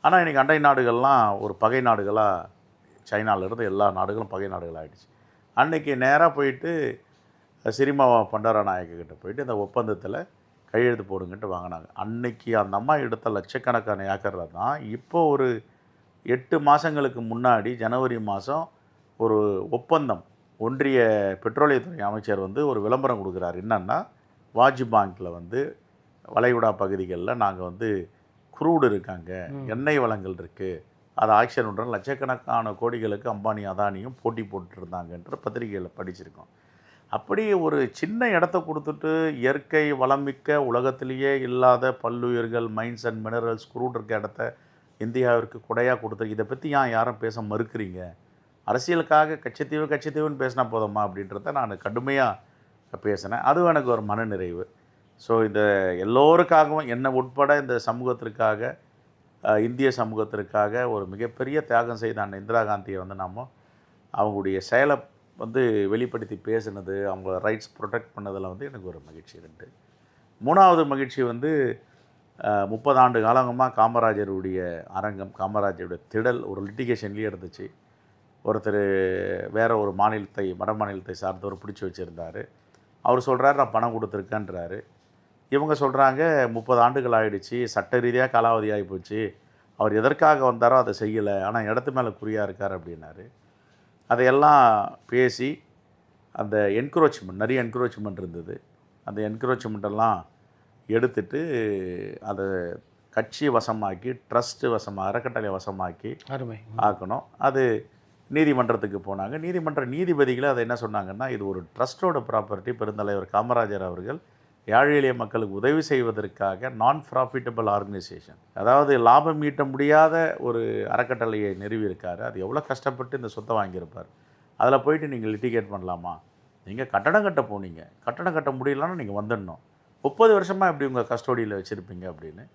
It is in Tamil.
ஆனால் இன்றைக்கி அண்டை நாடுகள்லாம் ஒரு பகை நாடுகளாக, சைனாவிலேருந்து எல்லா நாடுகளும் பகை நாடுகளாகிடுச்சு. அன்றைக்கி நேராக போயிட்டு சிறிமாவா பண்டாரநாயக்க கிட்ட போயிட்டு இந்த ஒப்பந்தத்தில் கையெழுத்து போடுங்கன்ட்டு வாங்கினாங்க. அன்னைக்கு அந்த அம்மா எடுத்த லட்சக்கணக்கான ஏக்கரில் தான் இப்போ ஒரு 8 மாதங்களுக்கு முன்னாடி ஜனவரி மாதம் ஒரு ஒப்பந்தம் ஒன்றிய பெட்ரோலியத்துறை அமைச்சர் வந்து ஒரு விளம்பரம் கொடுக்குறாரு. என்னன்னா, வாஜ் பாங்கில் வந்து வளைகுடா பகுதிகளில் நாங்கள் வந்து குரூடு இருக்காங்க, எண்ணெய் வளங்கள் இருக்குது, அதை ஆக்ஷன் பண்ணுறோம், லட்சக்கணக்கான கோடிகளுக்கு அம்பானி அதானியும் போட்டி போட்டுருந்தாங்கன்ற பத்திரிகையில் படிச்சிருக்கோம். அப்படி ஒரு சின்ன இடத்த கொடுத்துட்டு இயற்கை வளமிக்க உலகத்திலேயே இல்லாத பல்லுயிர்கள், மைன்ஸ் அண்ட் மினரல்ஸ், குரூட் இருக்க இடத்த இந்தியாவிற்கு கொடையாக கொடுத்து இதை பற்றி யாரும் பேச மறுக்கிறீங்க? அரசியலுக்காக கட்சித்தீவுன்னு பேசினா போதுமா அப்படின்றத நான் கடுமையாக பேசினேன். அதுவும் எனக்கு ஒரு மனநிறைவு. ஸோ இந்த எல்லோருக்காகவும் என்னை உட்பட இந்த சமூகத்திற்காக, இந்திய சமூகத்திற்காக ஒரு மிகப்பெரிய தியாகம் செய்த அண்ணன் இந்திரா காந்தியை வந்து நாம் அவங்களுடைய செயலை வந்து வெளிப்படுத்தி பேசினது, அவங்க ரைட்ஸ் ப்ரொடெக்ட் பண்ணதில் வந்து எனக்கு ஒரு மகிழ்ச்சி உண்டு. 3வது மகிழ்ச்சி வந்து 30 ஆண்டு காலங்கமாக காமராஜருடைய அரங்கம், காமராஜருடைய திடல் ஒரு லிட்டிகேஷன்லேயே இருந்துச்சு. ஒருத்தர் வேறு ஒரு மாநிலத்தை, வட மாநிலத்தை சார்ந்தவர் பிடிச்சி வச்சுருந்தார். அவர் சொல்கிறார் நான் பணம் கொடுத்துருக்கேன்றாரு. இவங்க சொல்கிறாங்க 30 ஆண்டுகள் ஆகிடுச்சு, சட்ட ரீதியாக காலாவதி ஆகி போச்சு, அவர் எதற்காக வந்தாரோ அதை செய்யலை, ஆனால் இடத்து மேலே குறியாக இருக்கார் அப்படின்னாரு. அதையெல்லாம் பேசி அந்த என்க்ரோச்மெண்ட், நிறைய என்க்ரோச்மெண்ட் இருந்தது. அந்த என்க்ரோச்மெண்ட்டெல்லாம் எடுத்துட்டு அதை கட்சி வசமாக்கி, ட்ரஸ்ட்டு வசமாக, அறக்கட்டளை வசமாக்கி ஆக்கணும். அது நீதிமன்றத்துக்கு போனாங்க. நீதிமன்ற நீதிபதிகளை அதை என்ன சொன்னாங்கன்னா, இது ஒரு ட்ரஸ்ட்டோட ப்ராப்பர்ட்டி, பெருந்தலைவர் காமராஜர் அவர்கள் ஏழை எளிய மக்களுக்கு உதவி செய்வதற்காக நான் ப்ராஃபிட்டபிள் ஆர்கனைசேஷன், அதாவது லாபம் ஈட்ட முடியாத ஒரு அறக்கட்டளையை நிறுவியிருக்காரு. அது எவ்வளோ கஷ்டப்பட்டு இந்த சொத்தை வாங்கியிருப்பார். அதில் போயிட்டு நீங்கள் லிட்டிகேட் பண்ணலாமா? நீங்கள் கட்டடம் கட்ட போனீங்க, கட்டடம் கட்ட முடியலன்னா நீங்கள் வந்துடணும். 30 வருஷமாக எப்படி உங்கள் கஸ்டோடியில் வச்சுருப்பீங்க அப்படின்னு